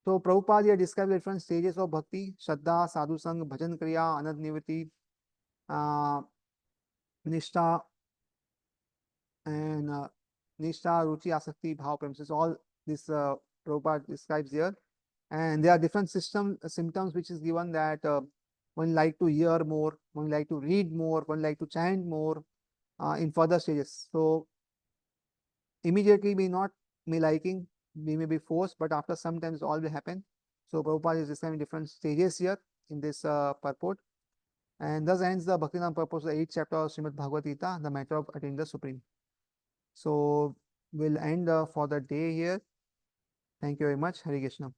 So Prabhupada here describes different stages of bhakti: Shraddha, Sadhu Sang, Bhajan Kriya, Anand Niviti, Nishtha, and Nishtha, Ruchi, Asakti, Bhav, Prem. So all this Prabhupada describes here. And there are different symptoms which is given that one like to hear more, one like to read more, one like to chant more in further stages. So immediately we not me liking, we may be forced, but after sometimes all will happen. So Prabhupada is describing different stages here in this purport. And thus ends the Bhaktinam purpose, the 8th chapter of Srimad Bhagavad Gita, the matter of attaining the Supreme. So we'll end for the day here. Thank you very much. Hare Krishna.